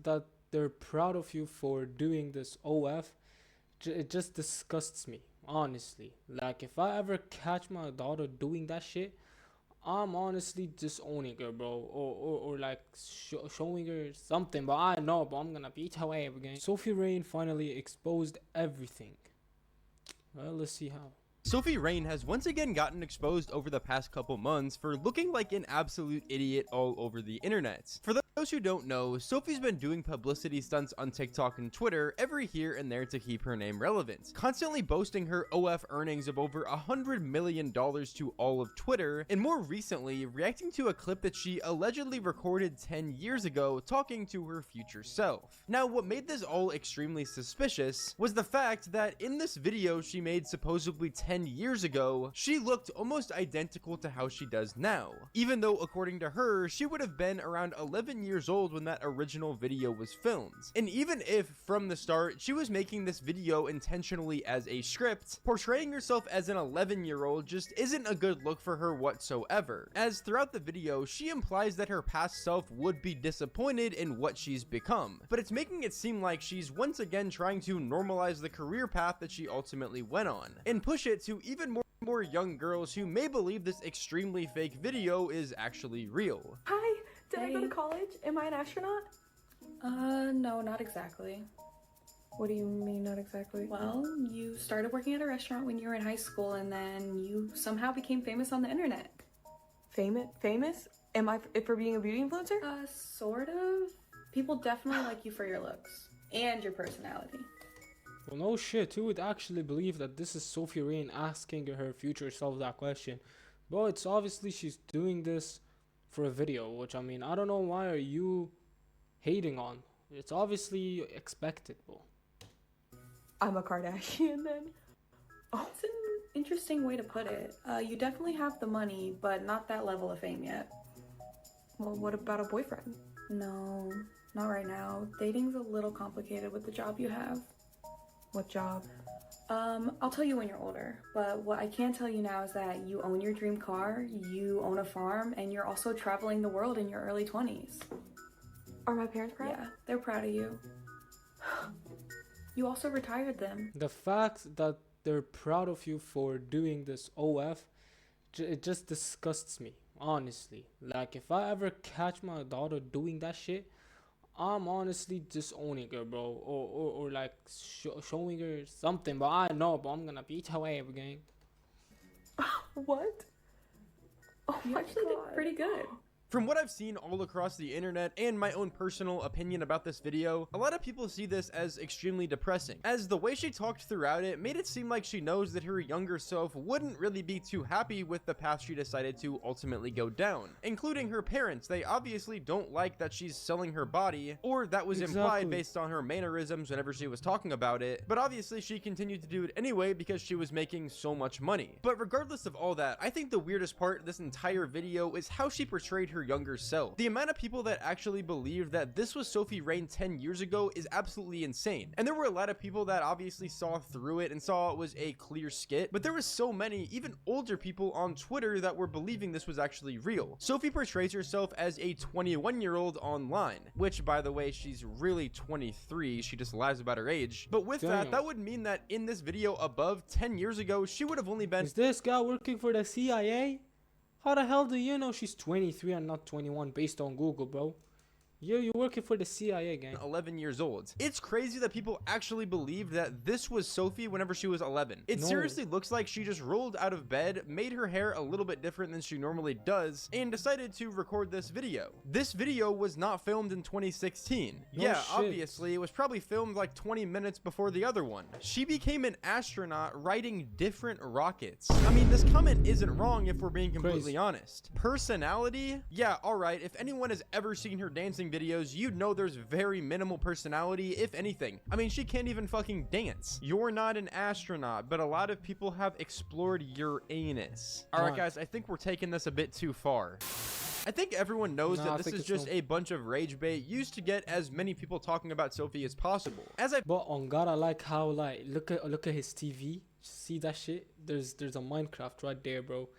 that they're proud of you for doing this OF, it just disgusts me, honestly. Like, if I ever catch my daughter doing that shit, I'm honestly disowning her, bro, or like showing her something. But I know, but I'm gonna beat her way again. Sophie Rain finally exposed everything. Well, let's see how. Sophie Rain has once again gotten exposed over the past couple months for looking like an absolute idiot all over the internet. For those who don't know, Sophie's been doing publicity stunts on TikTok and Twitter every here and there to keep her name relevant, constantly boasting her OF earnings of over $100 million to all of Twitter, and more recently, reacting to a clip that she allegedly recorded 10 years ago talking to her future self. Now, what made this all extremely suspicious was the fact that in this video she made supposedly 10 years ago, she looked almost identical to how she does now, even though according to her, she would have been around 11 years old when that original video was filmed. And even if from the start she was making this video intentionally as a script, portraying herself as an 11-year-old just isn't a good look for her whatsoever, as throughout the video she implies that her past self would be disappointed in what she's become, but it's making it seem like she's once again trying to normalize the career path that she ultimately went on, and push it to even more young girls who may believe this extremely fake video is actually real. Hi, did I go to college? Am I an astronaut? No, not exactly. What do you mean, not exactly? Well, you started working at a restaurant when you were in high school, and then you somehow became famous on the internet. Famous? Am I for being a beauty influencer? Sort of. People definitely like you for your looks and your personality. Well, no shit, who would actually believe that this is Sophie Rain asking her future self that question? Bro, it's obviously she's doing this for a video, which, I mean, I don't know, why are you hating on? It's obviously expected, bro. I'm a Kardashian then? Oh, it's an interesting way to put it. You definitely have the money, but not that level of fame yet. Well, what about a boyfriend? No, not right now. Dating's a little complicated with the job you have. What job? I'll tell you when you're older, but what I can tell you now is that you own your dream car, you own a farm, and you're also traveling the world in your early 20s. Are my parents proud? Yeah, they're proud of you. You also retired them. The fact that they're proud of you for doing this OF, it just disgusts me, honestly. Like, if I ever catch my daughter doing that shit, I'm honestly disowning her, bro, or like showing her something. But I know, but I'm gonna beat her way again. What? Oh You my actually God. did pretty good. From what I've seen all across the internet and my own personal opinion about this video, a lot of people see this as extremely depressing, as the way she talked throughout it made it seem like she knows that her younger self wouldn't really be too happy with the path she decided to ultimately go down, including her parents. They obviously don't like that she's selling her body, or that was implied based on her mannerisms whenever she was talking about it, but obviously she continued to do it anyway because she was making so much money. But regardless of all that, I think the weirdest part of this entire video is how she portrayed her younger self. The amount of people that actually believe that this was Sophie Rain 10 years ago is absolutely insane. And there were a lot of people that obviously saw through it and saw it was a clear skit, but there was so many, even older people on Twitter, that were believing this was actually real. Sophie portrays herself as a 21-year-old online, which, by the way, she's really 23. She just lies about her age. But with that would mean that in this video above, 10 years ago, she would have only been— Is this guy working for the CIA? How the hell do you know she's 23 and not 21 based on Google, bro? You're working for the CIA, gang. 11 years old. It's crazy that people actually believed that this was Sophie whenever she was 11. It seriously looks like she just rolled out of bed, made her hair a little bit different than she normally does, and decided to record this video. This video was not filmed in 2016. Obviously, it was probably filmed like 20 minutes before the other one. She became an astronaut riding different rockets. I mean, this comment isn't wrong if we're being completely honest. Personality? Yeah, alright, if anyone has ever seen her dancing videos, you'd know there's very minimal personality, if anything. I mean, she can't even fucking dance. You're not an astronaut, but a lot of people have explored Uranus. Alright guys, I think we're taking this a bit too far. I think everyone knows that this is just a bunch of rage bait used to get as many people talking about Sophie as possible. But on God, I like how, like, look at his TV. See that shit? There's a Minecraft right there, bro.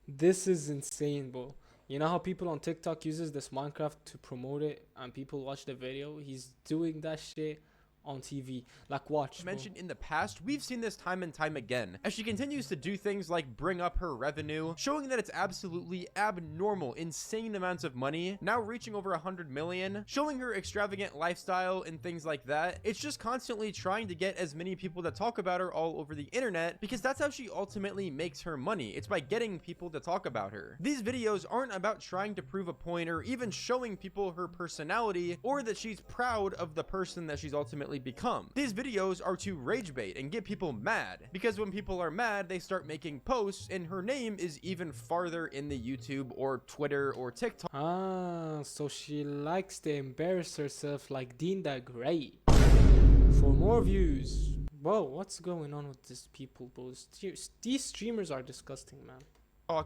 This is insane, bro. You know how people on TikTok uses this Minecraft to promote it and people watch the video? He's doing that shit on TV. Like, watch, bro. Mentioned in the past, we've seen this time and time again as she continues to do things like bring up her revenue, showing that it's absolutely abnormal, insane amounts of money, now reaching over 100 million, showing her extravagant lifestyle and things like that. It's just constantly trying to get as many people to talk about her all over the internet, because that's how she ultimately makes her money. It's by getting people to talk about her. These videos aren't about trying to prove a point or even showing people her personality or that she's proud of the person that she's ultimately become. These videos are to rage bait and get people mad, because when people are mad, they start making posts, and her name is even farther in the YouTube or Twitter or TikTok. Ah, so she likes to embarrass herself like Dean the Great. For more views. Whoa, what's going on with these people, bro? These streamers are disgusting, man.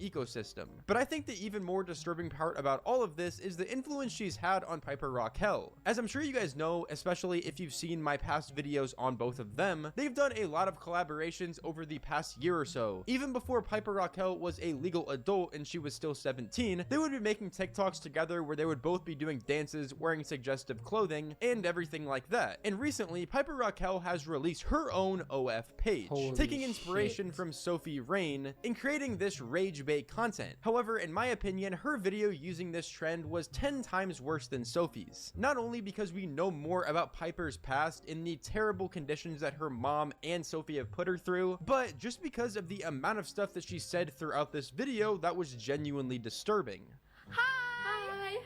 Ecosystem. But I think the even more disturbing part about all of this is the influence she's had on Piper Raquel. As I'm sure you guys know, especially if you've seen my past videos on both of them, they've done a lot of collaborations over the past year or so. Even before Piper Raquel was a legal adult and she was still 17, they would be making TikToks together where they would both be doing dances, wearing suggestive clothing, and everything like that. And recently, Piper Raquel has released her own OF page, Holy taking inspiration shit. from Sophie Rain and creating this rage bait content. However, in my opinion, her video using this trend was 10 times worse than Sophie's. Not only because we know more about Piper's past and the terrible conditions that her mom and Sophie have put her through, but just because of the amount of stuff that she said throughout this video that was genuinely disturbing. Hi!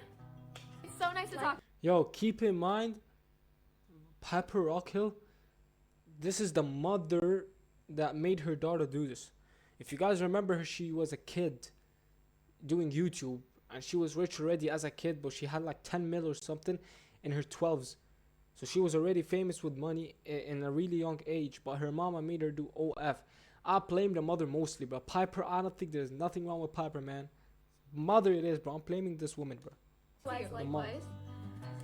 It's so nice to talk. Yo, keep in mind, Piper Raquel, this is the mother that made her daughter do this. If you guys remember her, she was a kid doing YouTube, and she was rich already as a kid, but she had like 10 mil or something in her 12s. So she was already famous with money in a really young age, but her mama made her do OF. I blame the mother mostly, but Piper, I don't think there's nothing wrong with Piper, man. Mother it is, bro. I'm blaming this woman, bro. Likewise.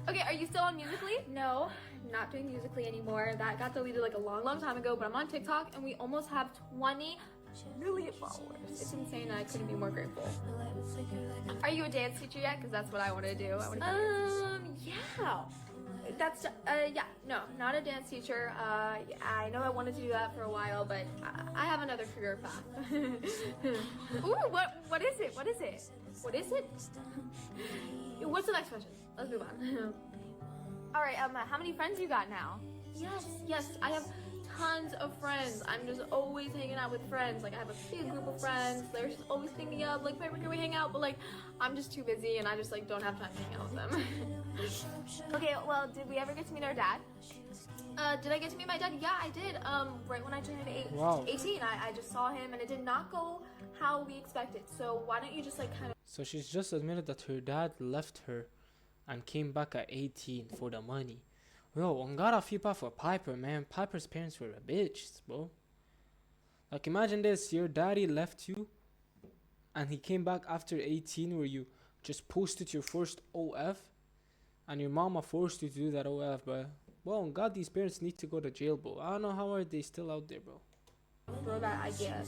Okay, are you still on Musically? No, not doing Musically anymore. That got deleted like a long time ago, but I'm on TikTok and we almost have 20 million followers. It's insane. I couldn't be more grateful. Are you a dance teacher yet? Because that's what I want to do. Yeah. That's yeah. No, not a dance teacher. I know I wanted to do that for a while, but I have another career path. Ooh, what is it? What is it? What is it? What's the next question? Let's move on. All right. How many friends you got now? Yes. I have tons of friends. I'm just always hanging out with friends. Like, I have a big group of friends. They're just always thinking me up, like, Piper, can we hang out? But like, I'm just too busy and I just like don't have time to hang out with them. Okay, well, did we ever get to meet our dad? Did I get to meet my dad? Yeah, I did. Right when I turned 18, I just saw him and it did not go how we expected. So why don't you just like kind of... So she's just admitted that her dad left her and came back at 18 for the money. Yo, I gotta feel bad for Piper, man. Piper's parents were a bitch, bro. Like, imagine this. Your daddy left you and he came back after 18 where you just posted your first OF and your mama forced you to do that OF, bro. Well, God, these parents need to go to jail, bro. I don't know how are they still out there, bro. throw that idea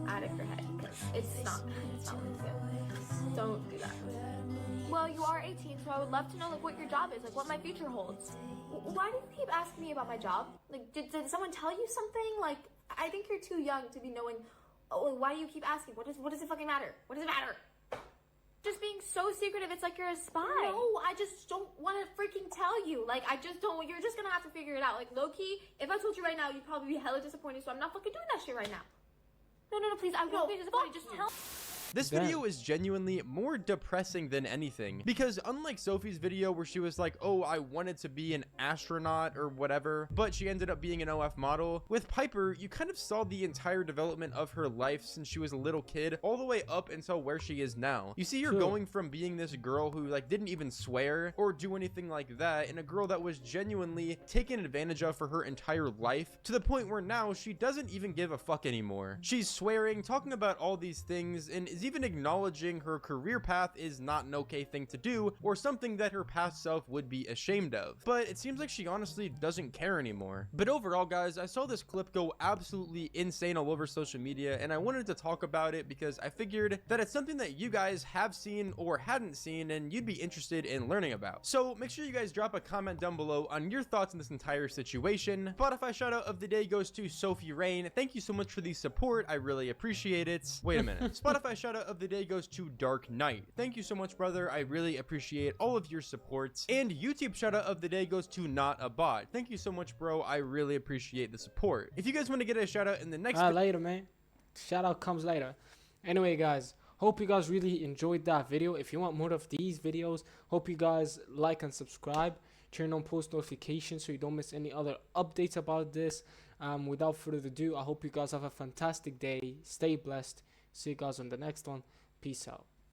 out of your head because it's not what to do. Don't do that. Well, you are 18, so I would love to know like what your job is, like what my future holds. Why do you keep asking me about my job? Like, did someone tell you something? Like, I think you're too young to be knowing. Oh, why do you keep asking? What does it fucking matter? What does it matter? Just being so secretive, it's like you're a spy. No, I just don't want to freaking tell you. Like, I just don't. You're just gonna have to figure it out. Like, low key, if I told you right now, you'd probably be hella disappointed. So I'm not fucking doing that shit right now. No, please. I won't be disappointed. Just tell. This video is genuinely more depressing than anything, because unlike Sophie's video where she was like, oh, I wanted to be an astronaut or whatever, but she ended up being an OF model, with Piper, you kind of saw the entire development of her life since she was a little kid all the way up until where she is now. You see her going from being this girl who like didn't even swear or do anything like that, and a girl that was genuinely taken advantage of for her entire life, to the point where now she doesn't even give a fuck anymore. She's swearing, talking about all these things, and is is even acknowledging her career path is not an okay thing to do or something that her past self would be ashamed of. But it seems like she honestly doesn't care anymore. But overall, guys, I saw this clip go absolutely insane all over social media, and I wanted to talk about it because I figured that it's something that you guys have seen or hadn't seen and you'd be interested in learning about. So make sure you guys drop a comment down below on your thoughts on this entire situation. Spotify shout out of the day goes to Sophie Rain. Thank you so much for the support. I really appreciate it. Wait a minute. Spotify shout out of the day goes to Dark Knight. Thank you so much, brother. I really appreciate all of your support. And YouTube shout out of the day goes to Not a Bot. Thank you so much, bro. I really appreciate the support. If you guys want to get a shout out in the next later, man. Shout out comes later. Anyway, guys, hope you guys really enjoyed that video. If you want more of these videos, hope you guys like and subscribe. Turn on post notifications so you don't miss any other updates about this. Without further ado, I hope you guys have a fantastic day. Stay blessed. See you guys on the next one. Peace out.